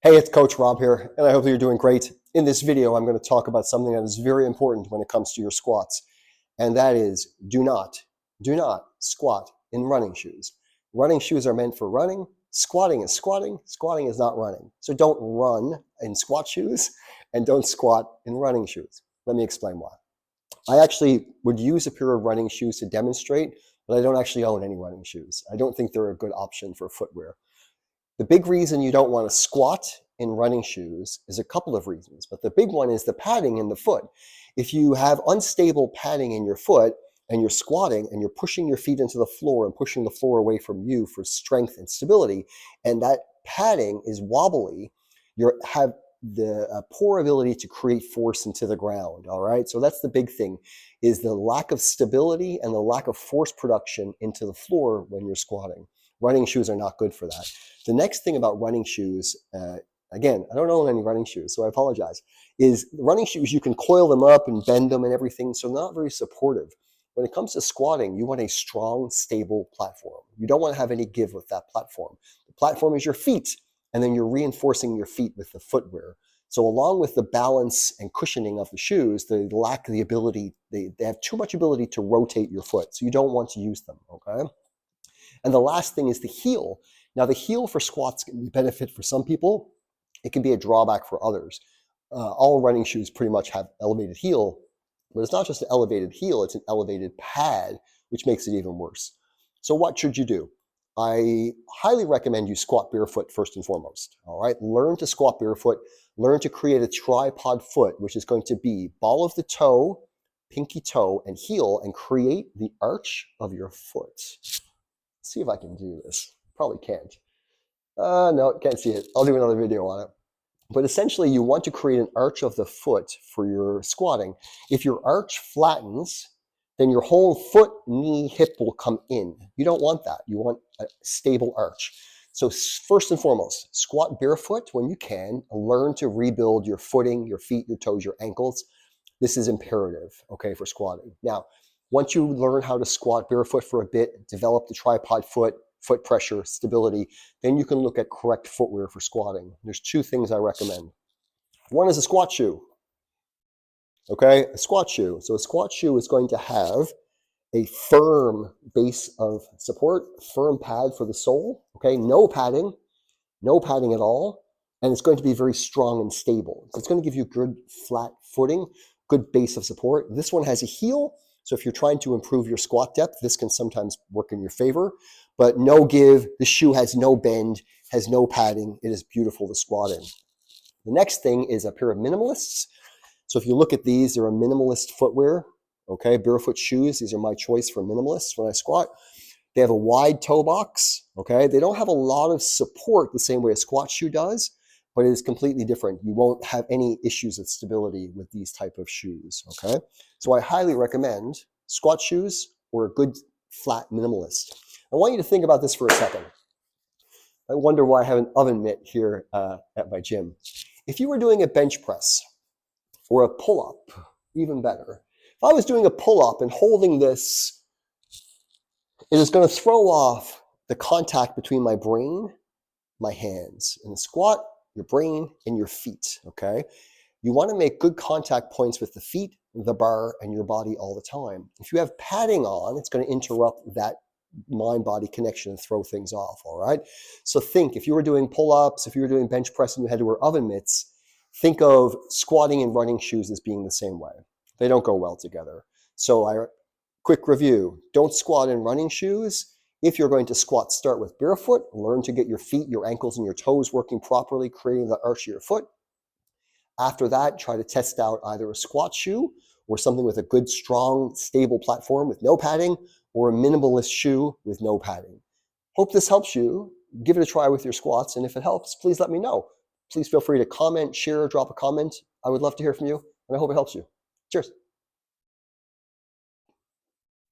Hey, it's Coach Rob here, and I hope that you're doing great. In this video, I'm going to talk about something that is very important when it comes to your squats, and that is do not squat in running shoes. Running shoes are meant for running. Squatting is squatting. Squatting is not running. So don't run in squat shoes and don't squat in running shoes. Let me explain why. I actually would use a pair of running shoes to demonstrate, but I don't actually own any running shoes. I don't think they're a good option for footwear. The big reason you don't want to squat in running shoes is a couple of reasons, but the big one is the padding in the foot. If you have unstable padding in your foot and you're squatting and you're pushing your feet into the floor and pushing the floor away from you for strength and stability, and that padding is wobbly, you have the poor ability to create force into the ground. All right, so that's the big thing, is the lack of stability and the lack of force production into the floor when you're squatting. Running shoes are not good for that. The next thing about running shoes, again, I don't own any running shoes, so I apologize, is running shoes, you can coil them up and bend them and everything, so they're not very supportive. When it comes to squatting, you want a strong, stable platform. You don't want to have any give with that platform. The platform is your feet, and then you're reinforcing your feet with the footwear. So along with the balance and cushioning of the shoes, they lack the ability, they have too much ability to rotate your foot, so you don't want to use them, okay? And the last thing is the heel. Now, the heel for squats can be a benefit for some people. It can be a drawback for others. All running shoes pretty much have elevated heel, but it's not just an elevated heel, it's an elevated pad, which makes it even worse. So what should you do? I highly recommend you squat barefoot first and foremost. All right, learn to squat barefoot. Learn to create a tripod foot, which is going to be ball of the toe, pinky toe, and heel, and create the arch of your foot. See if I can do this. Probably can't. No, can't see it. I'll do another video on it. But essentially, you want to create an arch of the foot for your squatting. If your arch flattens, then your whole foot, knee, hip will come in. You don't want that. You want a stable arch. So first and foremost, squat barefoot when you can. Learn to rebuild your footing, your feet, your toes, your ankles. This is imperative, okay, for squatting. Now, once you learn how to squat barefoot for a bit, develop the tripod foot, foot pressure, stability, then you can look at correct footwear for squatting. There's two things I recommend. One is a squat shoe. Okay, a squat shoe. So a squat shoe is going to have a firm base of support, firm pad for the sole, okay, no padding at all, and it's going to be very strong and stable. So it's going to give you good flat footing, good base of support. This one has a heel, so if you're trying to improve your squat depth, this can sometimes work in your favor, but no give. The shoe has no bend, has no padding. It is beautiful to squat in. The next thing is a pair of minimalists. So if you look at these, they're a minimalist footwear, okay, barefoot shoes. These are my choice for minimalists when I squat. They have a wide toe box, okay? They don't have a lot of support the same way a squat shoe does, but it is completely different. You won't have any issues with stability with these type of shoes, okay? So I highly recommend squat shoes or a good flat minimalist. I want you to think about this for a second. I wonder why I have an oven mitt here at my gym. If you were doing a bench press or a pull-up, even better. If I was doing a pull-up and holding this, it is going to throw off the contact between my brain, my hands. In the squat, your brain and your feet, okay? You want to make good contact points with the feet, the bar, and your body all the time. If you have padding on, it's going to interrupt that mind-body connection and throw things off, all right? So think, if you were doing pull-ups, if you were doing bench press and you had to wear oven mitts, think of squatting and running shoes as being the same way. They don't go well together. So quick review, don't squat in running shoes. If you're going to squat, start with barefoot. Learn to get your feet, your ankles, and your toes working properly, creating the arch of your foot. After that, try to test out either a squat shoe or something with a good, strong, stable platform with no padding, or a minimalist shoe with no padding. Hope this helps you. Give it a try with your squats, and if it helps, please let me know. Please feel free to comment, share, drop a comment. I would love to hear from you, and I hope it helps you. Cheers.